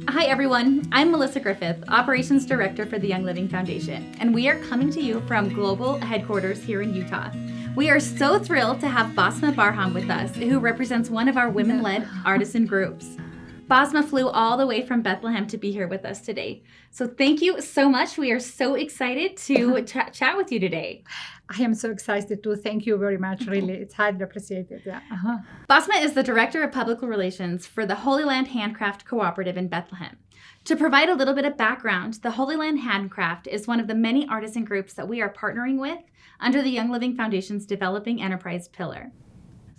Hi everyone, I'm Melisa Griffith, Operations Director for the Young Living Foundation, and we are coming to you from global headquarters here in Utah. We are so thrilled to have Basma with us, who represents one of our women-led artisan groups. Basma flew all the way from Bethlehem to be here with us today. So thank you so much. We are so excited to chat with you today. I am so excited too. Thank you very much. Really, it's highly appreciated. Yeah. Basma is the Director of Public Relations for the Holy Land Handicraft Cooperative in Bethlehem. To provide a little bit of background, the Holy Land Handicraft is one of the many artisan groups that we are partnering with under the Young Living Foundation's Developing Enterprise Pillar.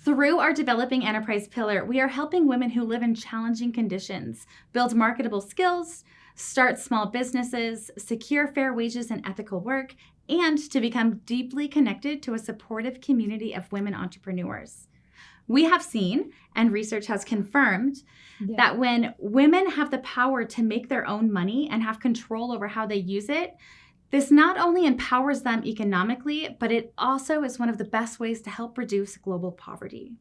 Through our Developing Enterprise Pillar, we are helping women who live in challenging conditions build marketable skills, start small businesses, secure fair wages and ethical work, and to become deeply connected to a supportive community of women entrepreneurs. We have seen, and research has confirmed, that when women have the power to make their own money and have control over how they use it, this not only empowers them economically, but it also is one of the best ways to help reduce global poverty.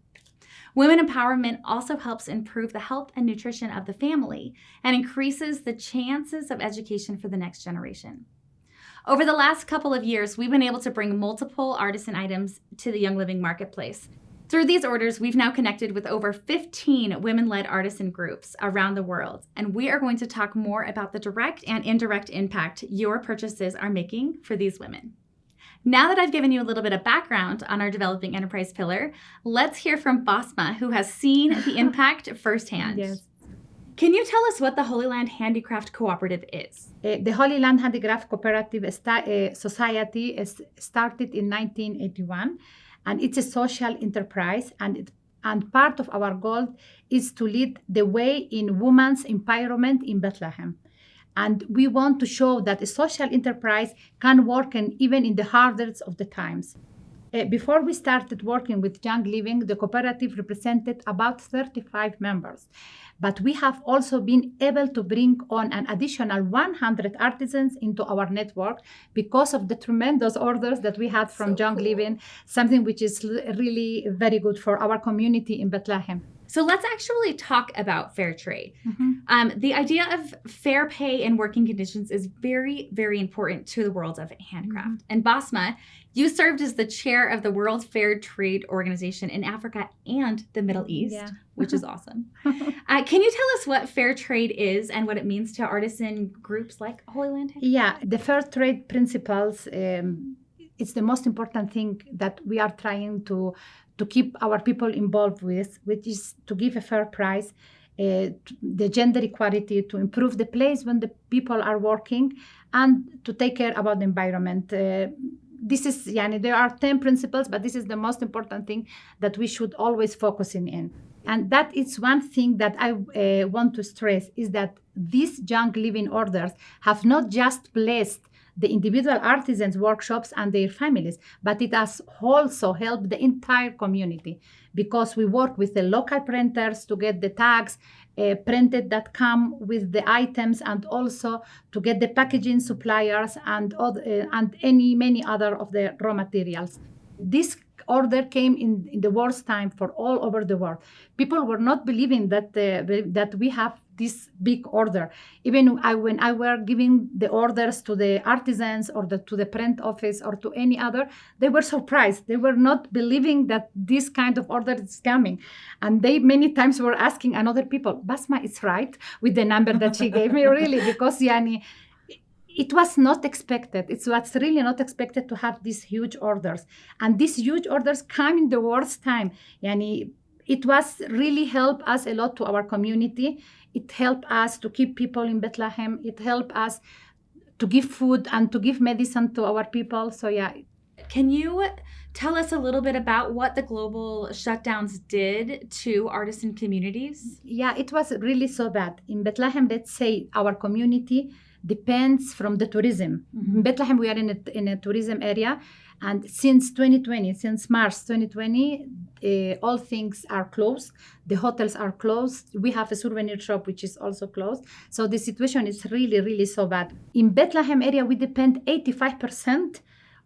Women empowerment also helps improve the health and nutrition of the family and increases the chances of education for the next generation. Over the last couple of years, we've been able to bring multiple artisan items to the Young Living marketplace. Through these orders, we've now connected with over 15 women-led artisan groups around the world, and we are going to talk more about the direct and indirect impact your purchases are making for these women. Now that I've given you a little bit of background on our Developing Enterprise Pillar, let's hear from Basma, who has seen the impact firsthand. Yes. Can you tell us what the Holy Land Handicraft Cooperative is? The Holy Land Handicraft Cooperative Society started in 1981, and it's a social enterprise, and part of our goal is to lead the way in women's empowerment in Bethlehem. And we want to show that a social enterprise can work even in the hardest of the times. Before we started working with Young Living, the cooperative represented about 35 members. But we have also been able to bring on an additional 100 artisans into our network because of the tremendous orders that we had from Young Living, something which is really very good for our community in Bethlehem. So let's actually talk about fair trade. The idea of fair pay and working conditions is very, very important to the world of handcraft. And Basma, you served as the chair of the World Fair Trade Organization in Africa and the Middle East, which is awesome. Can you tell us what fair trade is and what it means to artisan groups like Holy Land? Yeah, the fair trade principles, it's the most important thing that we are trying to keep our people involved with, which is to give a fair price, the gender equality, to improve the place when the people are working, and to take care about the environment. This is, there are 10 principles, but this is the most important thing that we should always focus in. And that is one thing that I want to stress, is that these Young Living orders have not just blessed the individual artisans' workshops and their families, but it has also helped the entire community, because we work with the local printers to get the tags printed that come with the items, and also to get the packaging suppliers and many other of the raw materials. This order came in the worst time for all over the world. People were not believing that we have this big order. Even when I were giving the orders to the artisans or to the print office or to any other, they were surprised. They were not believing that this kind of order is coming. And they many times were asking another people, Basma is right with the number that she gave me, really, because it was not expected. It was really not expected to have these huge orders. And these huge orders come in the worst time. It was really helped us a lot to our community. It helped us to keep people in Bethlehem. It helped us to give food and to give medicine to our people. So Can you tell us a little bit about what the global shutdowns did to artisan communities? Yeah, it was really so bad. In Bethlehem, let's say our community depends from the tourism. In Bethlehem, we are in a tourism area. And since March 2020, all things are closed. The hotels are closed. We have a souvenir shop, which is also closed. So the situation is really, really so bad. In Bethlehem area, we depend 85%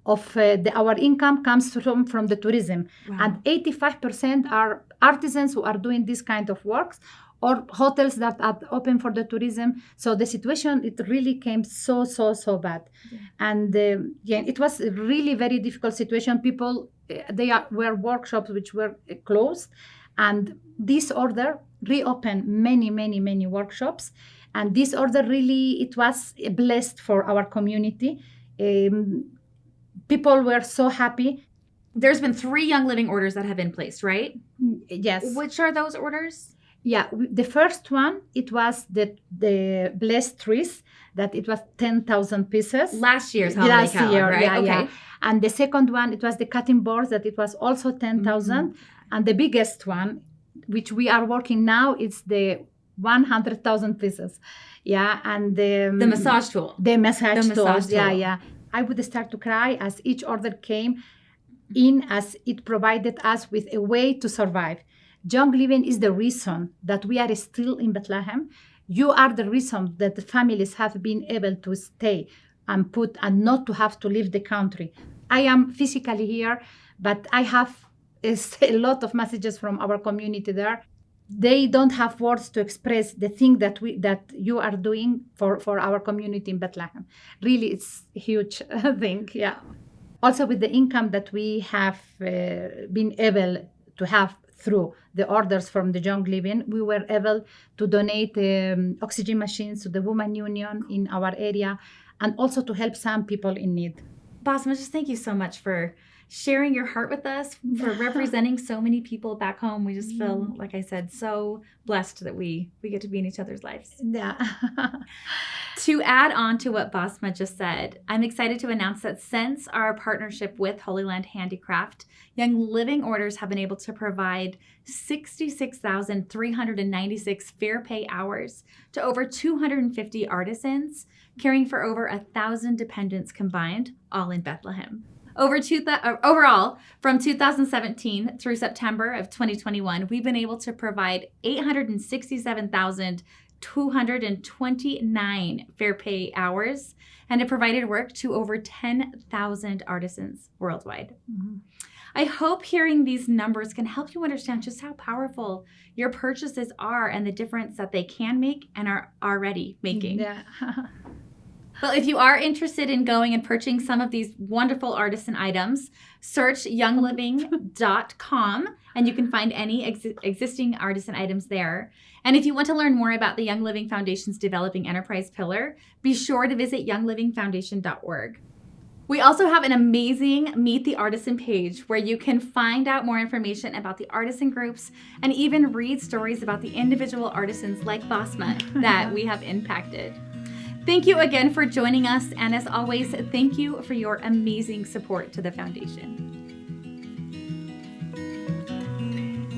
of our income comes from the tourism. Wow. And 85% are artisans who are doing this kind of works, or hotels that are open for the tourism. So the situation, it really came so bad. Yeah. And it was a really very difficult situation. People, were workshops which were closed, and this order reopened many workshops. And this order really, it was blessed for our community. People were so happy. There's been 3 Young Living orders that have been placed, right? Yes. Which are those orders? Yeah, the first one, it was the blessed trees, that it was 10,000 pieces. Last year's holiday calendar, right? Yeah, okay. yeah. And the second one, it was the cutting boards, that it was also 10,000. And the biggest one, which we are working now, it's the 100,000 pieces. Yeah, and the massage tool. The massage tool. Yeah. I would start to cry as each order came in, as it provided us with a way to survive. Young Living is the reason that we are still in Bethlehem. You are the reason that the families have been able to stay and not to have to leave the country. I am physically here, but I have a lot of messages from our community there. They don't have words to express the thing that you are doing for our community in Bethlehem. Really, it's a huge thing. Yeah. Also, with the income that we have been able to have through the orders from the Young Living, we were able to donate oxygen machines to the Women Union in our area, and also to help some people in need. Basma, just thank you so much for sharing your heart with us, for representing so many people back home. We just feel, like I said, so blessed that we get to be in each other's lives. Yeah. To add on to what Basma just said, I'm excited to announce that since our partnership with Holy Land Handicraft, Young Living orders have been able to provide 66,396 fair pay hours to over 250 artisans, caring for over 1,000 dependents combined, all in Bethlehem. Overall, from 2017 through September of 2021, we've been able to provide 867,229 fair pay hours, and have provided work to over 10,000 artisans worldwide. Mm-hmm. I hope hearing these numbers can help you understand just how powerful your purchases are and the difference that they can make and are already making. Yeah. Well, if you are interested in going and purchasing some of these wonderful artisan items, search youngliving.com and you can find any existing artisan items there. And if you want to learn more about the Young Living Foundation's Developing Enterprise Pillar, be sure to visit younglivingfoundation.org. We also have an amazing Meet the Artisan page where you can find out more information about the artisan groups and even read stories about the individual artisans like Basma that we have impacted. Thank you again for joining us, and as always, thank you for your amazing support to the foundation.